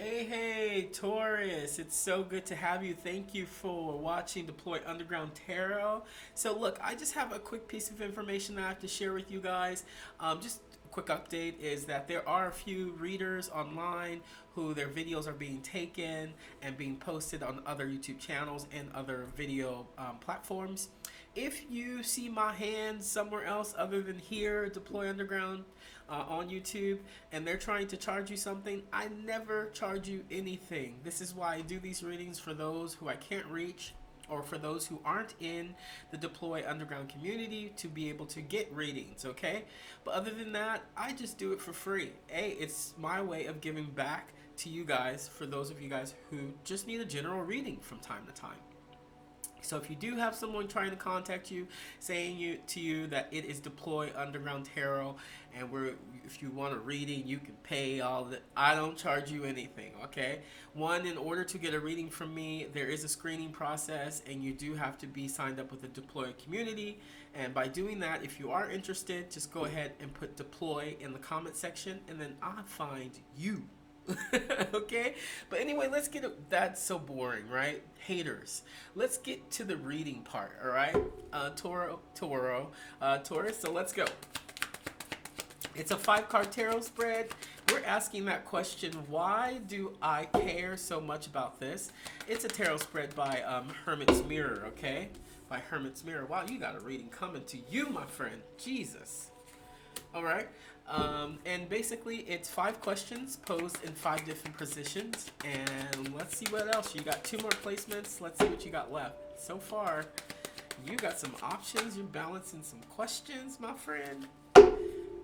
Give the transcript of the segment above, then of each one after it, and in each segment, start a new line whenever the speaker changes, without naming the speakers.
Hey, Taurus, it's so good to have you. Thank you for watching Deploy Underground Tarot. So, look, I just have a quick piece of information that I have to share with you guys. Just a quick update is that there are a few readers online who their videos are being taken and being posted on other YouTube channels and other video platforms. If you see my hand somewhere else other than here, Deploy Underground on YouTube, and they're trying to charge you something, I never charge you anything. This is why I do these readings for those who I can't reach, or for those who aren't in the Deploy Underground community to be able to get readings, okay? But other than that, I just do it for free. It's my way of giving back to you guys, for those of you guys who just need a general reading from time to time. So if you do have someone trying to contact you, saying to you that it is Deploy Underground Tarot, and if you want a reading, you can pay all that. I don't charge you anything, okay? One, in order to get a reading from me, there is a screening process, and you do have to be signed up with the Deploy community. And by doing that, if you are interested, just go ahead and put Deploy in the comment section, and then I'll find you. Okay, but anyway, let's get it. That's so boring, right? Haters. Let's get to the reading part. All right, Taurus. So let's go. It's a 5-card tarot spread. We're asking that question: why do I care so much about this? It's a tarot spread by Hermit's Mirror. Okay, by Hermit's Mirror. Wow, you got a reading coming to you, my friend. Jesus. All right. And basically it's 5 questions posed in 5 different positions, and let's see what else. You got 2 more placements. Let's see what you got left. So far, you got some options. You're balancing some questions, my friend.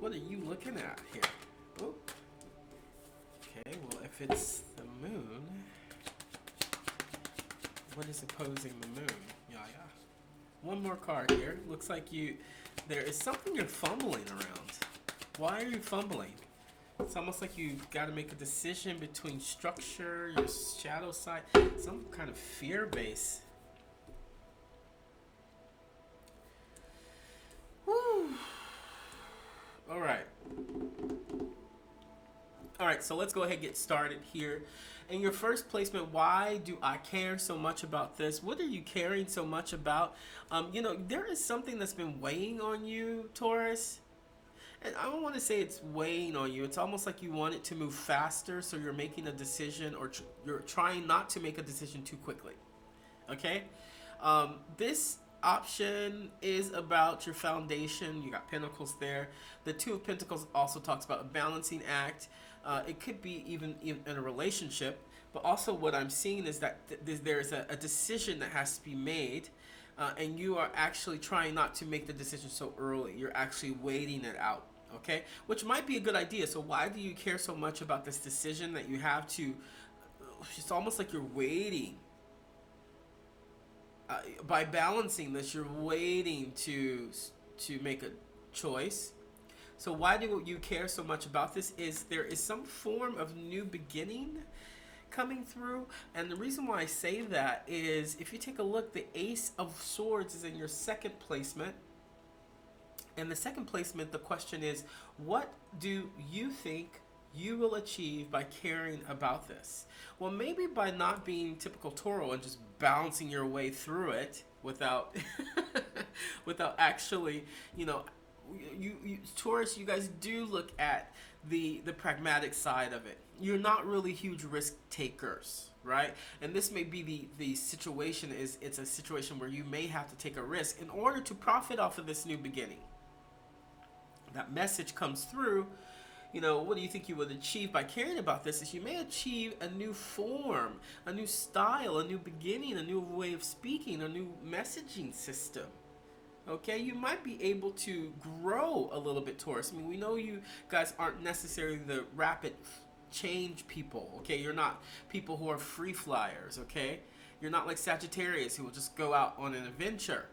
What are you looking at here? Oh. Okay, well, if it's the moon, what is opposing the moon? Yeah. One more card here. Looks like there is something you're fumbling around. Why are you fumbling? It's almost like you've got to make a decision between structure, your shadow side, some kind of fear base. Woo. All right. All right, so let's go ahead and get started here. In your first placement, why do I care so much about this? What are you caring so much about? There is something that's been weighing on you, Taurus. And I don't want to say it's weighing on you. It's almost like you want it to move faster, so you're making a decision, or you're trying not to make a decision too quickly. Okay? This option is about your foundation. You got Pentacles there. The 2 of Pentacles also talks about a balancing act. It could be even in a relationship. But also what I'm seeing is that there's a decision that has to be made. And you are actually trying not to make the decision so early. You're actually waiting it out, okay? Which might be a good idea. So why do you care so much about this decision that you have to? It's almost like you're waiting. By balancing this, you're waiting to make a choice. So why do you care so much about this? Is there is some form of new beginning coming through. And the reason why I say that is, if you take a look, the Ace of Swords is in your second placement. And the second placement, the question is, what do you think you will achieve by caring about this? Well, maybe by not being typical Toro and just bouncing your way through it without without actually, Taurus, you guys do look at the pragmatic side of it. You're not really huge risk takers, right? And this may be the situation. It's a situation where you may have to take a risk in order to profit off of this new beginning. That message comes through. What do you think you would achieve by caring about this? Is you may achieve a new form, a new style, a new beginning, a new way of speaking, a new messaging system. Okay, you might be able to grow a little bit, Taurus. I mean, we know you guys aren't necessarily the rapid change people, okay? You're not people who are free flyers, okay? You're not like Sagittarius who will just go out on an adventure.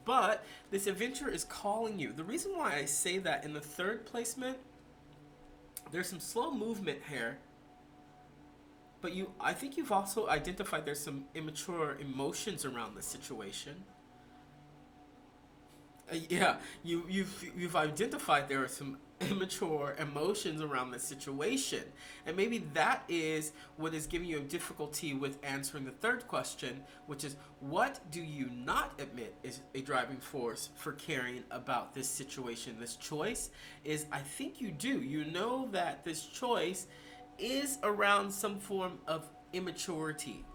But this adventure is calling you. The reason why I say that in the 3rd placement, there's some slow movement here. But I think you've also identified there's some immature emotions around this situation. Yeah, you've identified there are some immature emotions around the situation. And maybe that is what is giving you a difficulty with answering the third question, which is, what do you not admit is a driving force for caring about this situation? This choice is, I think you do. You know that this choice is around some form of immaturity.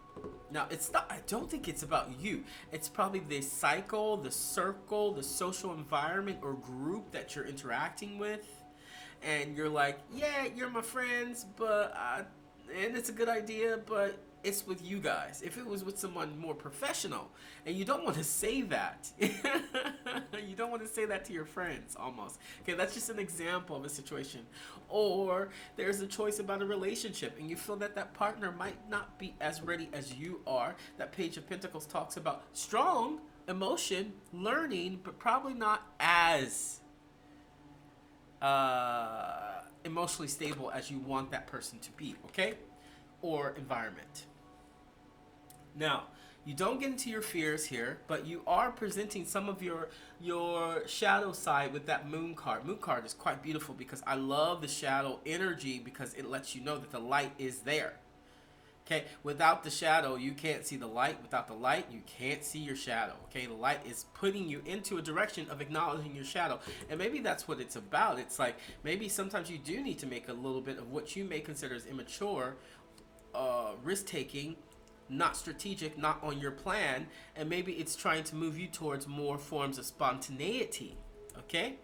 Now, it's not, I don't think it's about you. It's probably the cycle, the circle, the social environment or group that you're interacting with. And you're like, yeah, you're my friends, but, and it's a good idea, but it's with you guys. If it was with someone more professional, and you don't want to say that. You don't want to say that to your friends, almost. Okay, that's just an example of a situation. Or there's a choice about a relationship, and you feel that that partner might not be as ready as you are. That Page of Pentacles talks about strong emotion, learning, but probably not as emotionally stable as you want that person to be, okay? Or environment. Now, you don't get into your fears here, but you are presenting some of your shadow side with that moon card. Moon card is quite beautiful because I love the shadow energy because it lets you know that the light is there. Okay, without the shadow, you can't see the light. Without the light, you can't see your shadow. Okay, the light is putting you into a direction of acknowledging your shadow. And maybe that's what it's about. It's like maybe sometimes you do need to make a little bit of what you may consider as immature, risk-taking, not strategic, not on your plan. And maybe it's trying to move you towards more forms of spontaneity. Okay,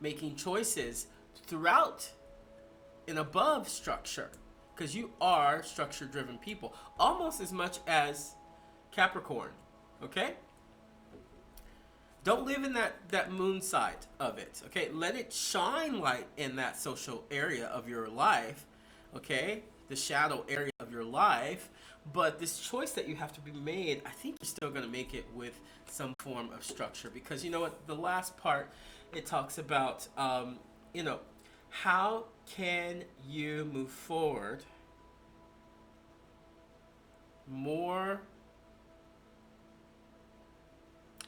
making choices throughout and above structure. Because you are structure-driven people, almost as much as Capricorn, okay? Don't live in that moon side of it, okay? Let it shine light in that social area of your life, okay? The shadow area of your life. But this choice that you have to be made, I think you're still going to make it with some form of structure. Because you know what? The last part, it talks about, you know, how can you move forward more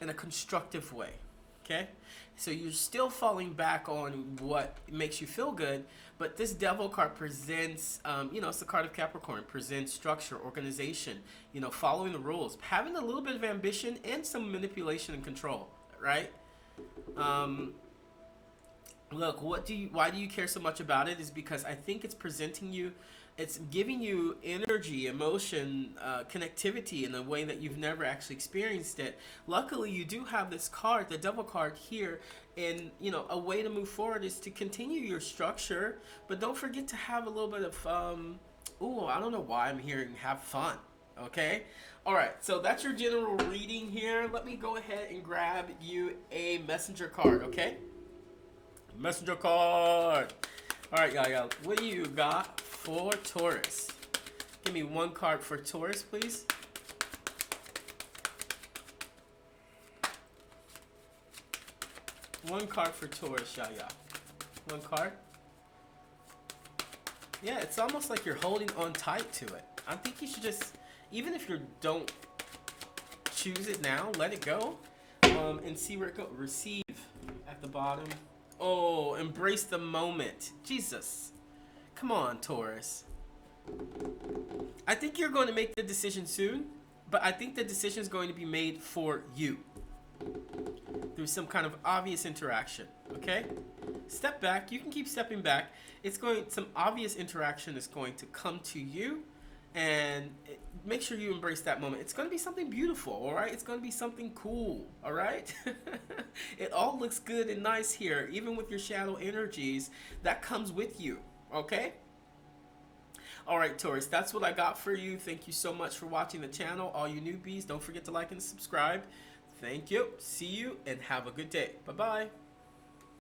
in a constructive way, okay? So you're still falling back on what makes you feel good, but this Devil card presents, you know, it's the card of Capricorn, presents structure, organization, you know, following the rules, having a little bit of ambition and some manipulation and control, right? Look, why do you care so much about it is because I think it's presenting you, it's giving you energy, emotion, connectivity in a way that you've never actually experienced it. Luckily, you do have this card, the Devil card here, and you know, a way to move forward is to continue your structure, but don't forget to have a little bit of, I don't know why I'm hearing have fun, okay? All right, so that's your general reading here. Let me go ahead and grab you a messenger card, okay? Messenger card. All right, y'all. What do you got for Taurus? Give me one card for Taurus, please. One card for Taurus, y'all. One card. Yeah, it's almost like you're holding on tight to it. I think you should just, even if you don't choose it now, let it go, and see where it goes. Receive at the bottom. Oh, embrace the moment. Jesus. Come on, Taurus. I think you're going to make the decision soon, but I think the decision is going to be made for you through some kind of obvious interaction, okay? Step back. You can keep stepping back. Some obvious interaction is going to come to you, and make sure you embrace that moment. It's going to be something beautiful, all right? It's going to be something cool, all right? It all looks good and nice here, even with your shadow energies. That comes with you, okay? All right, Taurus, that's what I got for you. Thank you so much for watching the channel. All you newbies, don't forget to like and subscribe. Thank you. See you, and have a good day. Bye-bye.